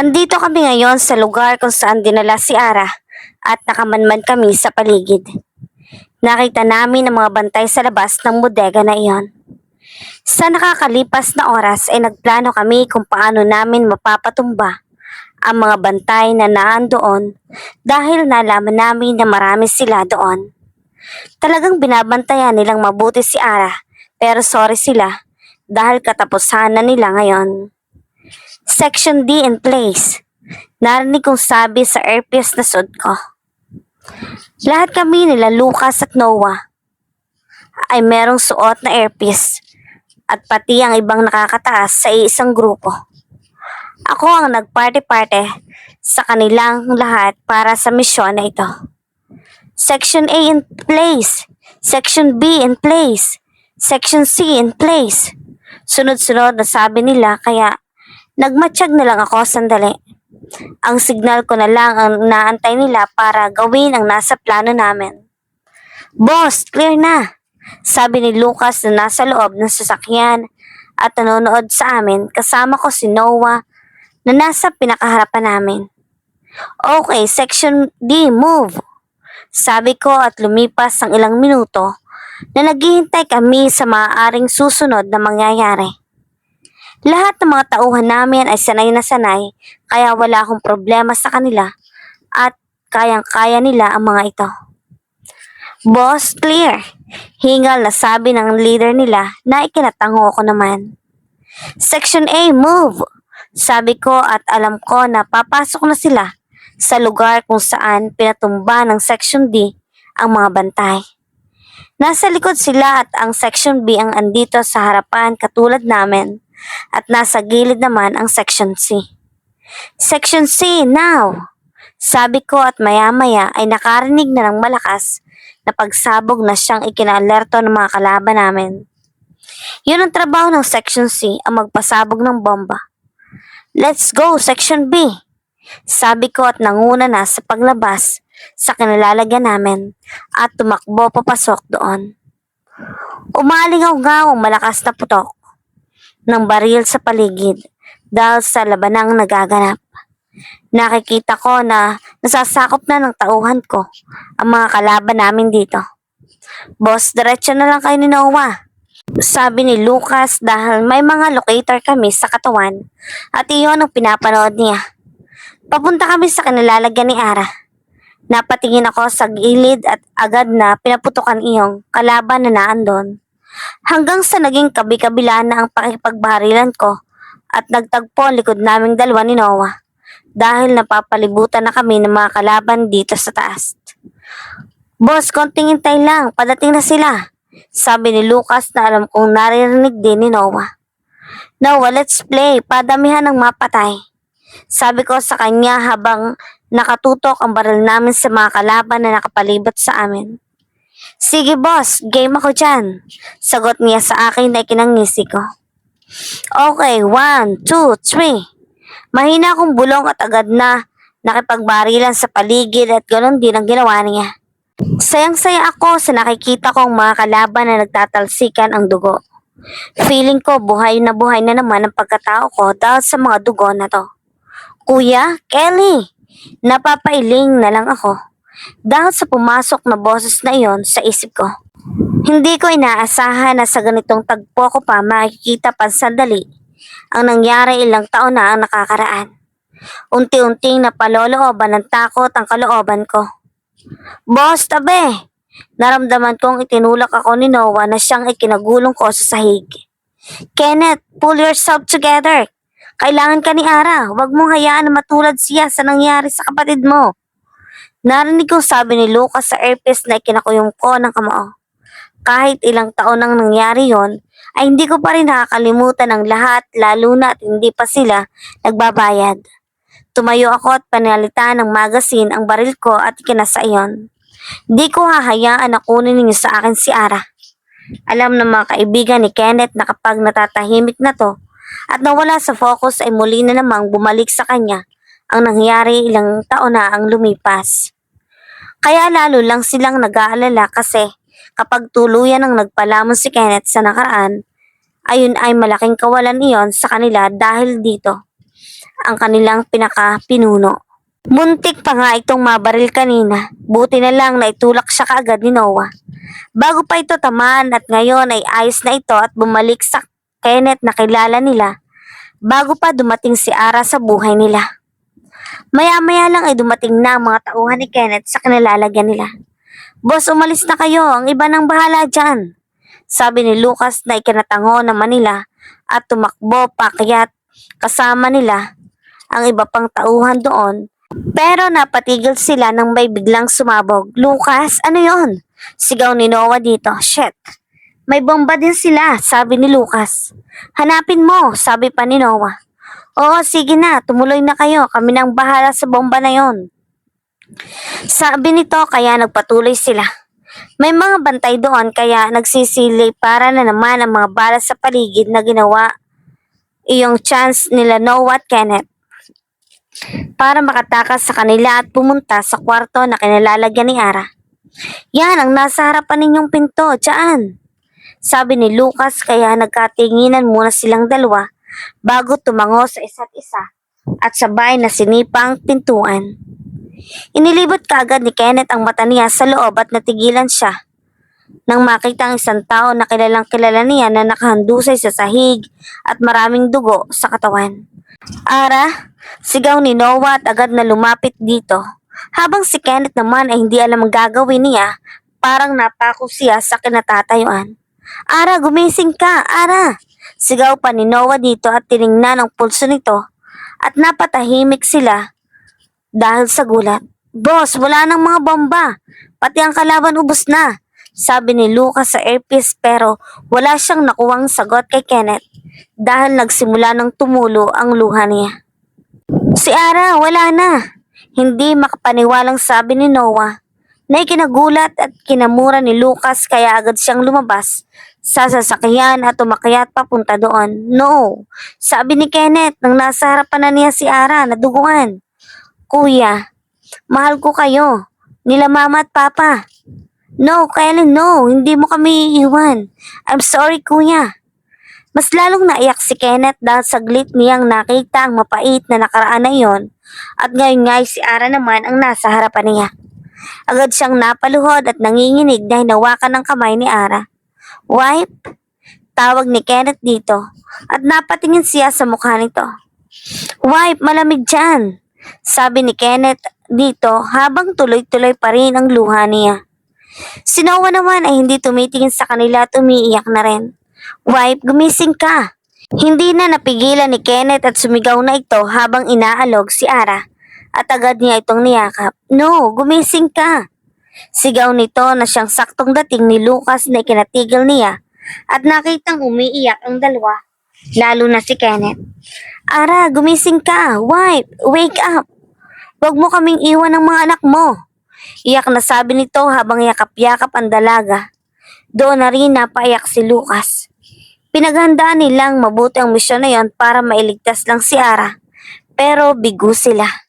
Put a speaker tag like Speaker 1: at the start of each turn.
Speaker 1: Andito kami ngayon sa lugar kung saan dinala si Ara at nakamanman kami sa paligid. Nakita namin ang mga bantay sa labas ng bodega na iyon. Sa nakakalipas na oras ay nagplano kami kung paano namin mapapatumba ang mga bantay na naandoon dahil nalaman namin na marami sila doon. Talagang binabantayan nilang mabuti si Ara pero sorry sila dahil katapusan na nila ngayon. Section D in place. Narinig kong sabi sa earpiece na suot ko. Lahat kami nila Lucas at Noah ay merong suot na earpiece at pati ang ibang nakakataas sa isang grupo. Ako ang nagparty-party sa kanilang lahat para sa misyon na ito. Section A in place. Section B in place. Section C in place. Sunod-sunod na sabi nila kaya nagmatsyag na lang ako sandali. Ang signal ko na lang ang naantay nila para gawin ang nasa plano namin. Boss, clear na! Sabi ni Lucas na nasa loob ng sasakyan at nanonood sa amin kasama ko si Noah na nasa pinakaharapan namin. Okay, Section D, move! Sabi ko at lumipas ang ilang minuto na naghihintay kami sa maaaring susunod na mangyayari. Lahat ng mga tauhan namin ay sanay na sanay kaya wala akong problema sa kanila at kayang-kaya nila ang mga ito. Boss, clear! Hingal na sabi ng leader nila na ikinatango ko naman. Section A, move! Sabi ko at alam ko na papasok na sila sa lugar kung saan pinatumba ng Section D ang mga bantay. Nasa likod sila at ang Section B ang andito sa harapan katulad namin at nasa gilid naman ang Section C. Section C, now! Sabi ko at maya-maya ay nakarinig na ng malakas na pagsabog na siyang ikinaalerto ng mga kalaban namin. Yun ang trabaho ng Section C, ang magpasabog ng bomba. Let's go, Section B! Sabi ko at nanguna na sa paglabas sa kinalalagyan namin at tumakbo papasok doon. Umalingaw-ngaw ang malakas na putok ng baril sa paligid dahil sa labanang nagaganap. Nakikita ko na nasasakop na ng tauhan ko ang mga kalaban namin dito. Boss, diretso na lang kayo ni Noah. Sabi ni Lucas dahil may mga locator kami sa katawan at iyon ang pinapanood niya. Papunta kami sa kanilalagyan ni Ara. Napatingin ako sa gilid at agad na pinaputukan iyong kalaban na naandon. Hanggang sa naging kabi-kabila na ang pakipagbarilan ko at nagtagpo ang likod naming dalawa ni Noah dahil napapalibutan na kami ng mga kalaban dito sa taas. Boss, konting hintay lang, padating na sila. Sabi ni Lucas na alam kong naririnig din ni Noah. Noah, let's play, padamihan ng mapatay. Sabi ko sa kanya habang nakatutok ang baril namin sa mga kalaban na nakapalibot sa amin. Sige boss, game ako dyan. Sagot niya sa akin na ikinangisi ko. Okay, 1, 2, 3. Mahina akong bulong at agad na nakipagbarilan sa paligid at ganoon din ang ginawa niya. Sayang-saya ako sa nakikita kong mga kalaban na nagtatalsikan ang dugo. Feeling ko buhay na naman ang pagkatao ko dahil sa mga dugo na to. Kuya, Kelly, napapailing na lang ako dahil sa pumasok na boses na iyon sa isip ko. Hindi ko inaasahan na sa ganitong tagpo ko pa makikita pansandali ang nangyari ilang taon na ang nakakaraan. Unti-unting napalolooban ng takot ang kalooban ko. Boss, tabi! Naramdaman kong itinulak ako ni Noah na siyang ikinagulong ko sa sahig. Kenneth, pull yourself together. Kailangan ka ni Ara. Huwag mong hayaan na matulad siya sa nangyari sa kapatid mo. Narinig kong sabi ni Lucas sa earpiece na ikinakuyong ko ng kamao. Kahit ilang taon nang nangyari yon, ay hindi ko pa rin nakakalimutan ang lahat lalo na at hindi pa sila nagbabayad. Tumayo ako at panalitan ng magazine ang baril ko at ikinasa iyon. Di ko hahayaan na kunin ninyo sa akin si Ara. Alam ng mga kaibigan ni Kenneth na kapag natatahimik na to at nawala sa focus ay muli na namang bumalik sa kanya ang nangyari ilang taon na ang lumipas. Kaya lalo lang silang nag-aalala kasi kapag tuluyan ang nagpalamon si Kenneth sa nakaraan, ayun ay malaking kawalan iyon sa kanila dahil dito. ang kanilang pinaka-pinuno. Muntik pa nga itong mabaril kanina, buti na lang na itulak siya kaagad ni Noah. Bago pa ito tamaan at ngayon ay ayos na ito at bumalik sa Kenneth na kilala nila bago pa dumating si Ara sa buhay nila. Maya-maya lang ay dumating na ang mga tauhan ni Kenneth sa kinalalagyan nila. Boss, umalis na kayo, ang iba nang bahala dyan. Sabi ni Lucas na ikinatango naman nila at tumakbo paakyat kasama nila ang iba pang tauhan doon. Pero napatigil sila nang may biglang sumabog. Lucas, ano yon? Sigaw ni Noah dito. Shit, may bomba din sila, sabi ni Lucas. Hanapin mo, sabi pa ni Noah. Oo, sige na, tumuloy na kayo, kami nang bahala sa bomba na yon. Sabi nito kaya nagpatuloy sila. May mga bantay doon kaya nagsisilay para na naman ang mga bala sa paligid na ginawa iyong chance nila Noah at Kenneth para makatakas sa kanila at pumunta sa kwarto na kinalalagyan ni Ara. Yan ang nasa harapan ninyong pinto, dyan. Sabi ni Lucas kaya nagkatinginan muna silang dalawa bago tumango sa isa't isa at sabay na sinipa ang pintuan. Inilibot kaagad ni Kenneth ang mata niya sa loob at natigilan siya nang makita ang isang tao na kilalang kilala niya na nakahandusay sa sahig at maraming dugo sa katawan. Ara, sigaw ni Noah at agad na lumapit dito. Habang si Kenneth naman ay hindi alam ang gagawin niya, parang napako siya sa kinatatayuan. Ara, gumising ka, Ara! Sigaw pa ni Noah dito at tiningnan ang pulso nito at napatahimik sila dahil sa gulat. Boss, wala nang mga bomba. Pati ang kalaban ubos na. Sabi ni Lucas sa earpiece pero wala siyang nakuwang sagot kay Kenneth dahil nagsimula ng tumulo ang luha niya. Si Ara, wala na. Hindi makapaniwalang sabi ni Noah na ikinagulat at kinamura ni Lucas kaya agad siyang lumabas sa sasakyan at umakyat papunta doon. No, sabi ni Kenneth nang nasa harapan na niya si Ara na duguan. Kuya, mahal ko kayo. Nila mama at papa. No, Kellen, no. Hindi mo kami iiwan. I'm sorry, kuya. Mas lalong naiyak si Kenneth dahil saglit niyang nakita ang mapait na nakaraan na iyon at ngayon nga si Ara naman ang nasa harapan niya. Agad siyang napaluhod at nanginginig dahil nawakan ng kamay ni Ara. Wipe? Tawag ni Kenneth dito at napatingin siya sa mukha nito. Wipe, malamig dyan. Sabi ni Kenneth dito habang tuloy-tuloy pa rin ang luha niya. Si Noah naman ay hindi tumitingin sa kanila at umiiyak na rin. Wipe, gumising ka. Hindi na napigilan ni Kenneth at sumigaw na ito habang inaalog si Ara at agad niya itong niyakap. No, gumising ka. Sigaw nito na siyang saktong dating ni Lucas na ikinatigil niya at nakitang umiiyak ang dalawa, lalo na si Kenneth. Ara, gumising ka. Wipe, wake up. Huwag mo kaming iwan ng mga anak mo. Iyak na sabi nito habang yakap-yakap ang dalaga. Doon na rin napaiyak si Lucas. Pinaghandaan nilang mabuti ang misyon na yon para mailigtas lang si Ara. Pero bigo sila.